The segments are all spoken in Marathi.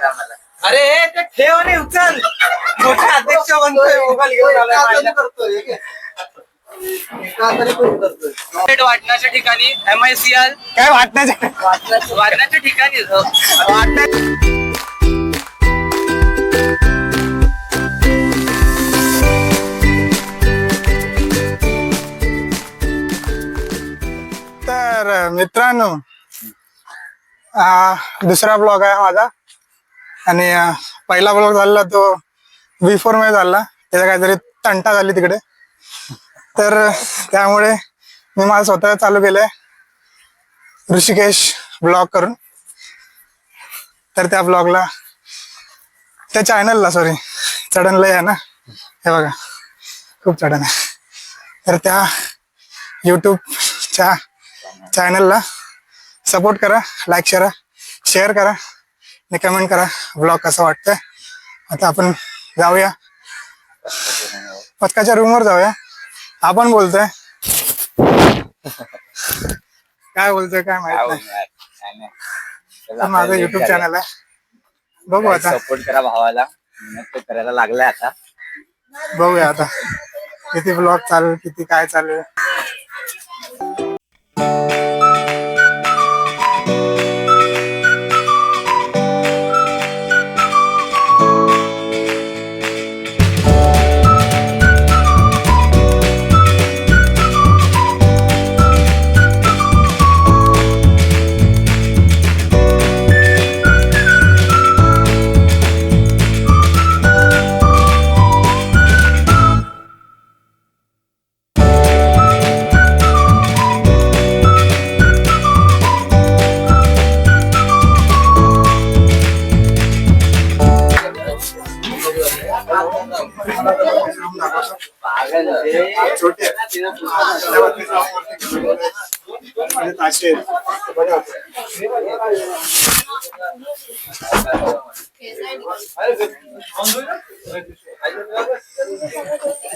अरे ते ठेव आणि उचल. मोठा अध्यक्ष बनतोय, मोबाईल घेऊन आलाय. वाटण्याच्या ठिकाणी MICR काय वाटण्याच्या ठिकाणी तर मित्रांनो, दुसरा ब्लॉग आहे माझा आणि पहिला ब्लॉग झाला तो V4 मध्ये झाला. त्याचा काहीतरी तंटा झाली तिकडे, तर त्यामुळे मी माझं स्वतः चालू केलंय ऋषिकेश ब्लॉग करून. तर त्या ब्लॉगला, त्या चॅनलला सॉरी चढण लय आहे ना, हे बघा खूप चढण आहे. तर त्या यूट्यूबच्या चॅनलला सपोर्ट करा, लाईक शेअर करा आणि कमेंट करा ब्लॉग कसा वाटतंय. आता आपण जाऊया पथकाच्या रूमवर जाऊया. आपण बोलतोय काय बोलतोय काय माहित नाही. माझं युट्यूब चॅनल आहे, बघू आता. सपोर्ट करा भावाला, मेहनत करायला लागलाय आता. बघूया आता किती ब्लॉग चालू, किती काय चालू.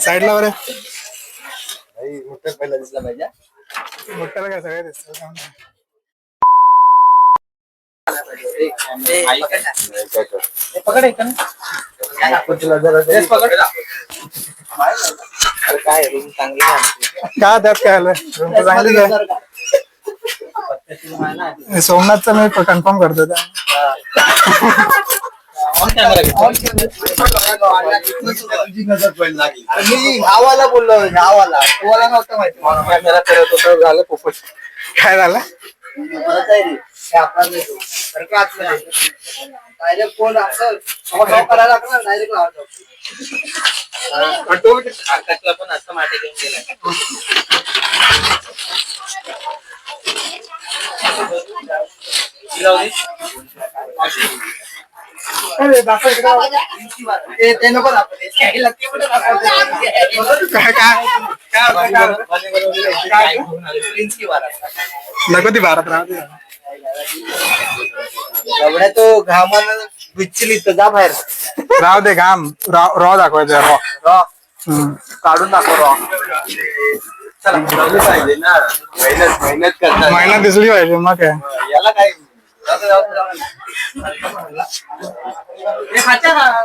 साईडला बरं पहिला दिसला पाहिजे. मोठ्याला काय सगळ्या दिसत. पकड काय रूम चांगली का त्यात काय आलं, रूम तर चांगलीच आहे. सोमनाथचं मी कन्फर्म करतो त्या. गावाला बोललो, गावाला तुम्हाला नव्हतं माहिती. कॅमेरा करत होता, झालं पोपट. काय झालं डायरेक्ट फोन असं करायला लागणार, डायरेक्ट लावतो. पण असं माटे घेऊन गेला. ते नको नको ती भारत राहते. एवढ्या तो घामानं विचलित, जा बाहेर. राहू दे घाम. रॉ दाखवायचं, रॉ काढून दाखव. रॉ पाहिजे ना, मेहनत करतात. महिना दिसली पाहिजे मग काय. याला काय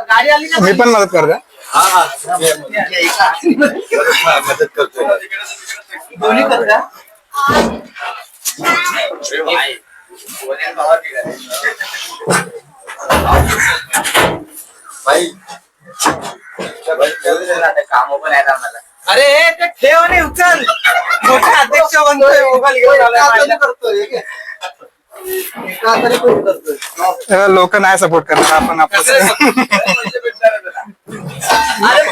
गाडी आली मी पण मदत करते. मदत करतोय, दोन्ही करता. काम पण आहे आम्हाला. अरे ते ठेव आणि उचल. मोठा अध्यक्ष बनतोय, मोबाईल घेऊन आलाय. करतोय लोक नाही सपोर्ट करणार, आपण अरे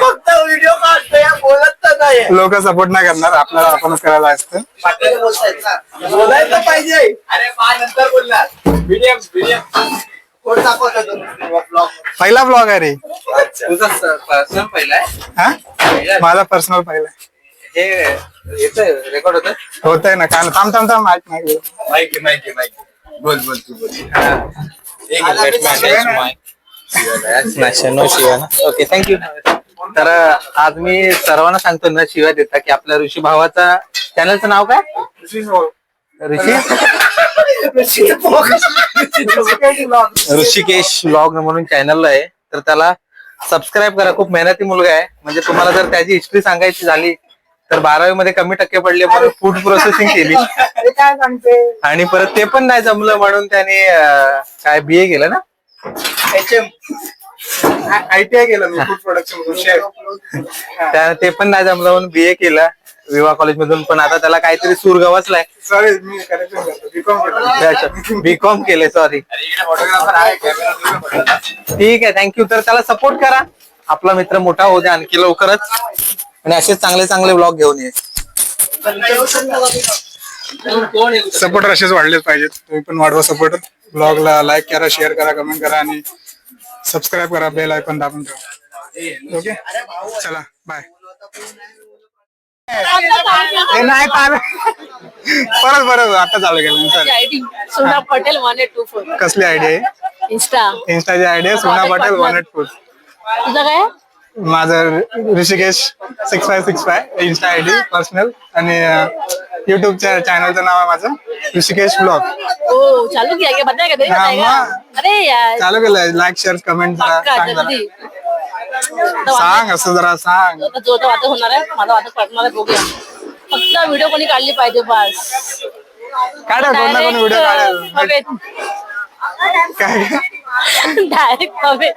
फक्त व्हिडिओ काढतोय, बोलत तर नाही. लोक सपोर्ट नाही करणार, आपल्याला आपणच करायला असतं. बोलायचं पाहिजे. अरे नंतर बोलणार. कोण दाखवतो पहिला ब्लॉग आहे रे. तुझा पर्सनल पहिला आहे? माझा पर्सनल पहिला आहे. हे येतंय, रेकॉर्ड होत होतंय ना. काय थांब माहित नाही. माहिती बोल तू बोल. Okay, thank you. तर आज मी सर्वांना सांगतो न शिव्या देता की आपल्या ऋषी भावाचा चॅनलचं नाव काय? ऋषिकेश व्लॉग म्हणून चॅनल आहे, तर त्याला सबस्क्राईब करा. खूप मेहनती मुलगा आहे. म्हणजे तुम्हाला जर त्याची हिस्ट्री सांगायची झाली तर 12वी मध्ये कमी टक्के पडले म्हणून फूड प्रोसेसिंग केली काय सांगते. आणि परत ते पण नाही जमलं म्हणून त्याने काय BA केलं ना, ITI केलं मी फूड प्रोडक्शन. ते पण नाही जमलं म्हणून BA केलं विवा कॉलेज मधून. पण आता त्याला काहीतरी सूर गवसलाय. सॉरी मी करेक्शन करतो. बीकॉम केले. सॉरी. ठीक आहे, थँक्यू. तर त्याला सपोर्ट करा. आपला मित्र मोठा होऊ द्या आणखी लवकरच आणि असेच चांगले चांगले ब्लॉग घेऊन ये. सपोर्टर असेच वाढलेच पाहिजेत. तुम्ही पण वाढवा सपोर्टर. ब्लॉगला लाईक करा, शेअर करा, कमेंट करा आणि सबस्क्राईब करा. बेल आयकॉन दाबून ठेवा. ओके, चला बाय. नाही परत बरं आता चालू केलं सर. सोना पटेल 1824. कसली आयडिया आहे? इंस्टाची आयडिया सोना पटेल 1824. तुझं काय? माझं ऋषिकेश 6565 इंस्टा आयडी पर्सनल आणि युट्यूबच्या चॅनलचं नाव आहे माझं ऋषिकेश ब्लॉग. ओ चालू किया क्या? बताएगा तभी हाँ, बताएगा. हाँ. अरे यार चालू केलं. लाईक शेअर कमेंट पक्का सांग जल्दी. सांग असं जरा सांग. आता जो तो वाटत होणार आहे, माझा वाटत पडणार आहे, बघूया. फक्त व्हिडिओ कोणी काढली पाहिजे बस. काढा कोण ना कोण व्हिडिओ काढेल. काय डायरेक्ट हवे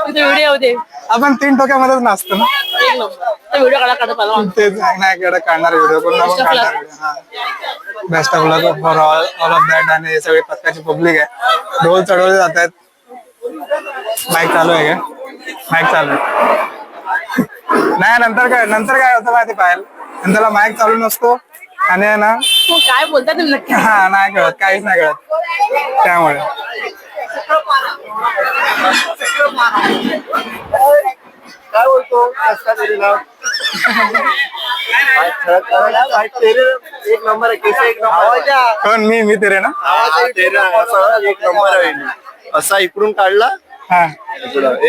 व्हिडिओ होते. आपण 3 टोक्यामध्येच नाचतो ना. एक नंबर व्हिडिओ काढा पाहिजे. तेच नाही काढणार व्हिडिओ कोण ना कोण काढणार video. Best of luck for all of that. आणि हे सगळे पत्त्याची पब्लिक आहे. ढोल चढवले जात आहेत. माईक चालू आहे का? माईक चालू आहे. नाही नंतर काय होतं माहिती पाहिजे. नंतरला माईक चालू नसतो आणि ना काय बोलतात तुम्ही नक्की? हा नाही कळत, काहीच नाही कळत. त्यामुळे काय बोलतो एक नंबर आहे. केस एक नंबर. कोण? मी तेरे ना. एक नंबर आहे. असा इकडून काढला हा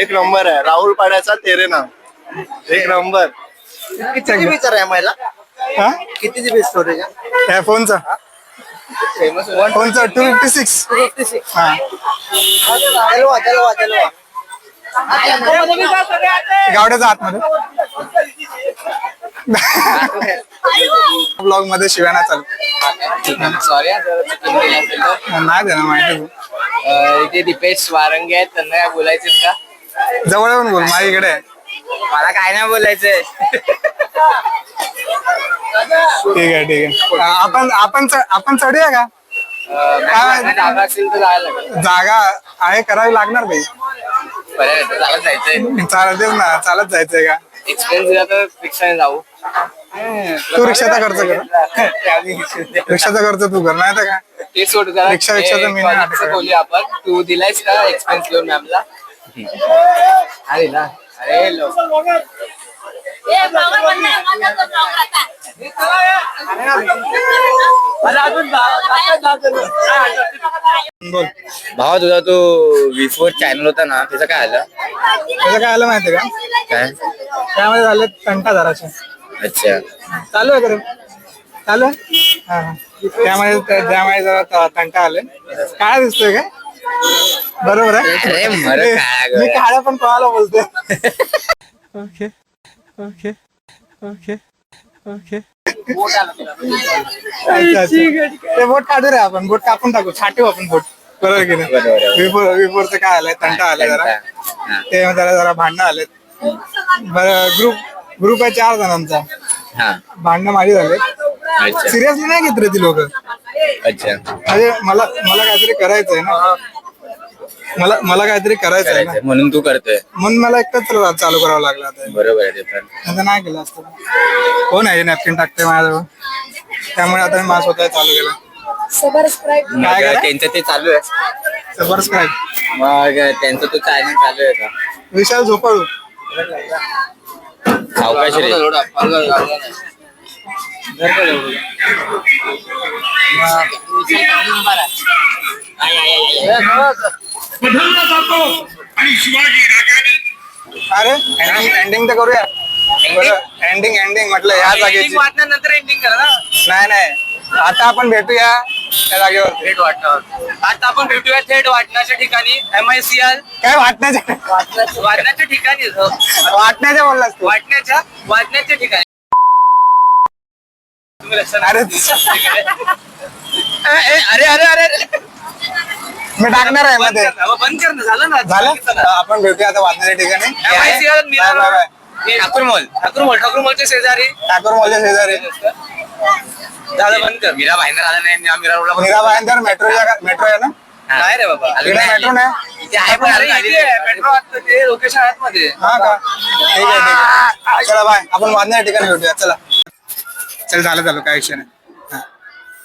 एक नंबर आहे. राहुल पाड्याचा तेरे ना एक नंबर. किती विचार आहे मला? हा किती GB स्टोरेज आहे या फोनचा? फेमस? 256. हा गावड्याचा आतमध्ये ब्लॉग मध्ये शिव्याना चालू. सॉरी नाही देणार माहिती. इथे दीपेश वारंगे आहेत, त्यांना काय बोलायचं का? जवळ येऊन बोल. माझ्याकडे आहे. मला काय नाही बोलायचंय. ठीक आहे. आपण चढूया का? जागा असेल तर जायला लागेल. जागा आहे, करावी लागणार भाई. चालत जायचंय. चालतेच ना. चालत जायचंय का? एक्सपेन्स दिला तर रिक्षाने जाऊ. तू रिक्षाचा खर्च कर. रिक्षाचा खर्च तू कर. नाही तर काय ते सोड करा. रिक्षाचं मी नाही नाटक करत. बोलूया आपण. तू दिलायस का एक्सपेन्स घेऊन मॅमला? अरे ना. अरे बोल. भावा, तुझा तो V4 चॅनल होता ना, त्याचं काय आलं? त्याचं काय आलं माहितीये का? काय? त्यामध्ये झाले तंटा जराचे. अच्छा. चालू आहे करून चालू आहे. हा त्यामुळे जरा तंटा आले. काय दिसतोय काय? बरोबर आहे. अरे मर काय मी काळा पण कोणाला बोलतोय. Okay. अच्छा. ते बोट काढू रे आपण. बोट कापून टाकू. छाटू आपण बोट. बरोबर की नाही? विफोरचं काय आलंय? तंटा आलाय जरा. ते जरा भांडणं आलेत. ग्रुप आहे 4 जणांचा. भांडणं माझी झाले. सिरियसली नाही घेत रे ती लोक. अच्छा. म्हणजे मला काहीतरी करायचंय ना. मला काहीतरी करायचंय ना, म्हणून तू करतोय. म्हणून मला एकटाच चालू करावं लागलं आता. बरोबर आहे. ते पण आता नाही केलं असतं. कोण आहे नॅपकिन टाकते माझ्याजवळ? त्यामुळे आता मी माझं स्वतः चालू केलं. मग त्यांचं ते चालू आहे. सबस्क्राईब. मग त्यांचं तो चॅनल चालू आहे का? विशाल झोपाळू. सावकाश रे. अरे एंडिंग तर करूया. एंडिंग म्हटलं या जागेची. नंतर एंडिंग करा ना. नाही आता आपण भेटूया त्या जागेवर थेट वाटणार. आता आपण भेटूया थेट वाटण्याच्या ठिकाणी MICL काय वाटण्याच्या वाटण्याच्या ठिकाणी वाटण्याच्या बोललास तू वाटण्याच्या ठिकाणी. तुम्ही लक्षात अरे अरे अरे अरे अरे मी टाकणार आहे मध्ये बंद कर ना, झालं ना झालं आपण भेटूया आता वाटण्याच्या ठिकाणी MICL bye, bye, bye. Thakur मॉलच्या शेजारी. ठाकूर मॉलच्या शेजारी झालं बंद कर. मीरा भाईंदर आला नाही, मीरा रोडला मीरा भाईंदर मेट्रो आहे ना नाही रे बाबा, इकडे मेट्रो नाही इथे आहे पण मेट्रो ते लोकेशन आहेत मध्ये. हा का ठीक आहे ठीक आहे चला बाय आपण वाटण्याच्या ठिकाणी भेटूया चला चल झालं काय विषय नाही हा.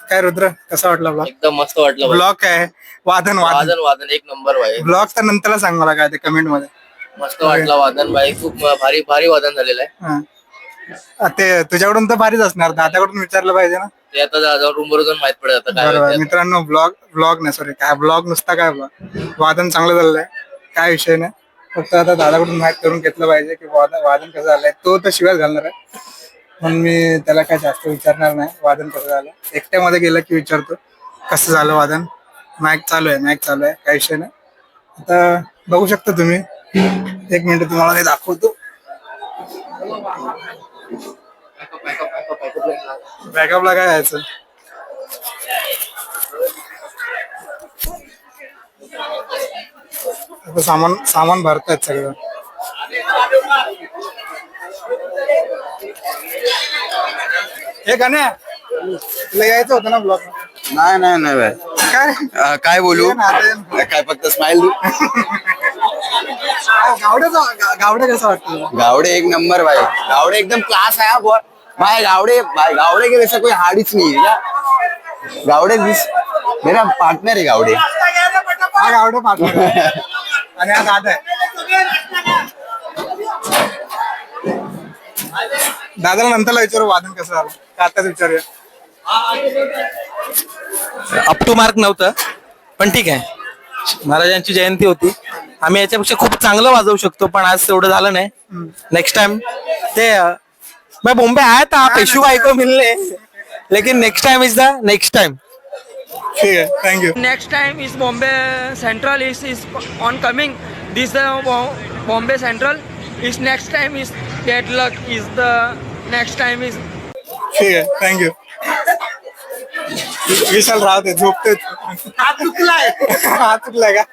काय रुद्र कसा वाटला ब्लॉग एकदम मस्त वाटलं भाई. ब्लॉग काय आहे? वादन वादन एक नंबर भाई. ब्लॉग तर नंतरला सांग मला काय ते कमेंट मध्ये मस्त वाटलं वादन भाई, खूप भारी भारी वादन झालेलं आहे. हा. ते तुझ्याकडून तर भारीच असणार दादाकडून विचारलं पाहिजे ना ते आता जाऊन रूम वर जाऊन माहित पडेल आता काय बरोबर होतंय. मित्रांनो ब्लॉग नाही सॉरी काय ब्लॉग नुसता काय ब्लॉग वादन चांगलं झालंय काय विषय नाही फक्त आता दादाकडून माहित करून घेतलं पाहिजे की वादन कसं झालंय तो तर शिवाय घालणार आहे म्हणून मी त्याला काय जास्त विचारणार नाही वादन कसं झालं एकट्यामध्ये गेलं की विचारतो कसं झालं वादन मॅच चालू आहे काय विषय नाही आता बघू शकता तुम्ही एक मिनिट तुम्हाला मी दाखवतो बॅकअपला काय यायचं आता सामान भरतायत सगळं हे गाणे तुला यायचं होतं ना ब्लॉग नाही भाई काय काय बोलू ये ना, आता काय फक्त स्माइल दू गावडे कसं वाटतं गावड़े एक नंबर भाई गावड़े एकदम क्लास है भाई गावड़े के वैसा कोई हार्डिस नहीं है क्या गावड़े मेरा पार्टनर है गावड़े हा गावडे पाठवतो आणि हा दादा आहे दादाला नंतरला विचारू वादन कसं झालं का आताच विचारूया अप टू मार्क नव्हतं पण ठीक आहे महाराजांची जयंती होती आम्ही याच्यापेक्षा खूप चांगलं वाजवू शकतो पण आज तेवढं झालं नाही नेक्स्ट टाइम ते मैं बॉम्बे आया था पेशू भाई को मिलने लेकिन next time is the next time ठीक आहे thank you Next time is Bombay Central is on coming. This Bombay Central is next time is Dead Luck is the next time is. ठीक आहे थँक्यू विशाल राहते झोपते हा चुकलाय का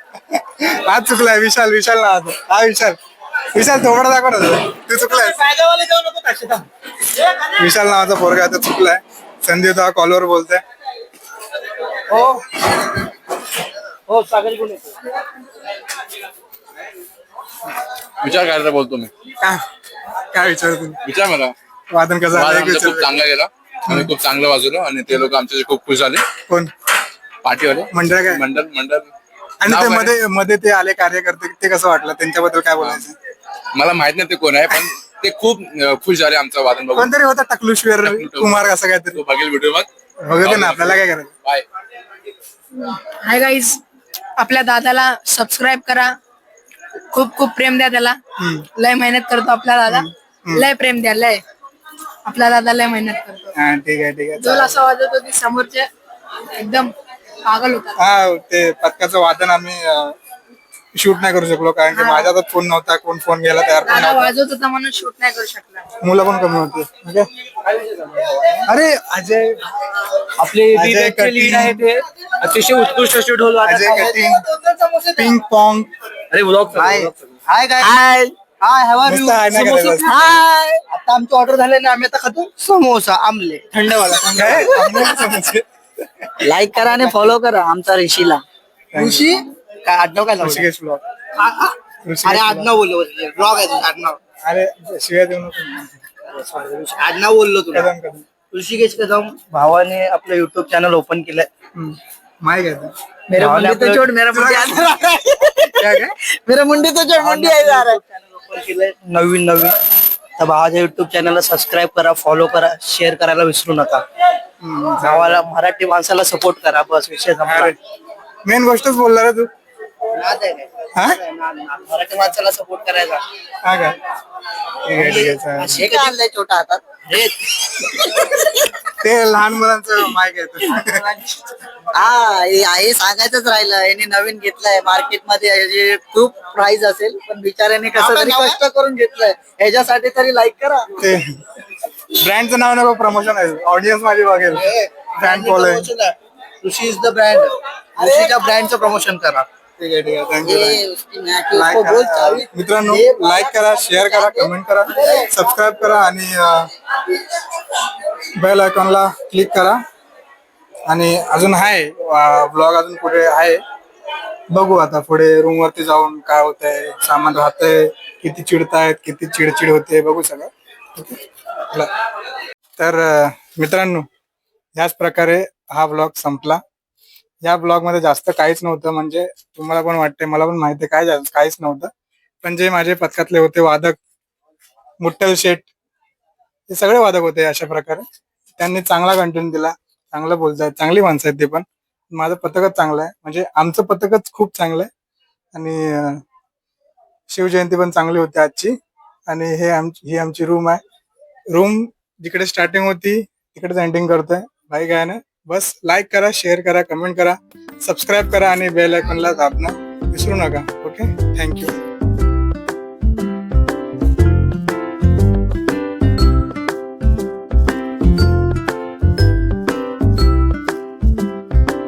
हा चुकलाय विशाल राहतो हा विशाल थोडा दाखव ना जरा. तू चुकलाय विशाल नावाचा पोरगा आता चुकलाय संदीप तो कॉलवर बोलतोय विचार करायला बोलतो मी काय विचार तुम्ही विचार मला वादन कसं झालं? वाद एक आमचा खूप विचार चांगला गेला आणि खूप चांगलं वाजवलं आणि ते लोक आमचे खूप खुश झाले कोण पार्टीवाले मंडळ काय मंडळ आणि नाव ते काय? मध्ये ते आले कार्यकर्ते ते कसं वाटलं त्यांच्याबद्दल काय बोलायचं मला माहित नाही ते कोण आहे पण ते खूप खुश झाले आमचं वादन बघून कोणतरी होता टकलुश्वर कुमार असं काहीतरी तो बघेल व्हिडिओ मग बघतो ना आपल्याला काय करायचं बाय हाय गाईज आपल्या दादाला सबस्क्राईब करा खूप खूप प्रेम द्या त्याला लय मेहनत करतो आपला दादा लय प्रेम द्या लय आपला दादा लय मेहनत करतो हा ठीक आहे जोल असा वाजवतो की समोरचे एकदम पागल होतात हा ते पथकाचं वादन आम्ही शूट नाही करू शकलो कारण की माझा तर फोन नव्हता कोण फोन घ्यायला तयार पण दादा नव्हता वाजवत होता म्हणून शूट नाही करू शकला मुलं पण कमी होती okay? अरे अजय आपले अजय लीड आहे कटिंग ते अतिशय उत्कृष्ट असे ढोल वादक अजय आहेत. कटिंग पिंग पॉंग अरे ब्लॉग हाय हाय हाय नुसतं हाय नाही करायचं असतं. हाय आता आमची ऑर्डर झाले ना आम्ही आता खातो समोसा आमले थंडवाला काय? आम्हाला समजते. लाईक करा आणि फॉलो करा आमचा ऋषीला ऋषी काय आडनाव काय लावलं? ऋषिकेश ब्लॉग अरे आडनाव बोललो ब्लॉग आहे तुझा आडनाव अरे शिवाय देऊ नको आडनाव बोललो तुला कदम ऋषिकेश कदम भावाने आपलं युट्यूब चॅनल ओपन केलंय माहिती आहे मेरा मुंडी तो छोड़ मेरा मुंडी काय मेरा मुंडी तो छोड़ मुंडी आहे यार ओपन केलंय नवीन तर भावाच्या युट्यूब चॅनलला सबस्क्राईब करा फॉलो करा शेअर करायला विसरू नका भावाला मराठी माणसाला सपोर्ट करा बस विषय संपला मेन गोष्टच बोलला रे तू हा मराठी माणसाला सपोर्ट करायचा हा का ठीक आहे ठीक आहे चालेल. हे काय आणलंय छोटा हातात ते लहान मुलांचं माईक आहे हा हे सांगायचंच राहिलं याने नवीन घेतलंय मार्केटमध्ये जे खूप प्राइस असेल पण बिचाऱ्याने कसं तरी कष्ट करून घेतलंय ह्याच्यासाठी तरी लाईक करा ते ब्रँडचं नाव नको प्रमोशन आहे ऑडियन्स माझी बघेल fan following Rishi is the brand ऋषीच्या ब्रँडचं प्रमोशन करा ठीक आहे ठीक आहे थँक्यू लाईक करा मित्रांनो लाईक करा शेअर करा कमेंट करा सबस्क्राईब करा आणि बेल आयकॉनला क्लिक करा आणि अजून आहे ब्लॉग अजून पुढे आहे बघू आता पुढे रूम वरती जाऊन काय होतंय सामान राहतंय किती चिडतायत किती चिडचिड होते बघू सगळं चला. तर मित्रांनो याच प्रकारे हा ब्लॉग संपला या ब्लॉग मध्ये जास्त काहीच नव्हतं म्हणजे तुम्हाला पण वाटते मला पण माहिती आहे काय काहीच नव्हतं पण जे माझे पथकातले होते वादक मुट्टल शेठ हे सगळे वादक होते अशा प्रकारे त्यांनी चांगला कंटेंट दिला चांगलं बोलतायत चांगली माणसं आहेत ते पण माझं पथकच चांगलं आहे म्हणजे आमचं पथकच खूप चांगलं आहे आणि शिवजयंती पण चांगली होती आजची आणि ही आमची रूम आहे रूम जिकडे स्टार्टिंग होती तिकडेच एंडिंग करतोय भाई काय ना बस लाईक करा शेअर करा कमेंट करा सबस्क्राईब करा आणि बेल आयकॉनला दाबणं विसरू नका ओके थँक्यू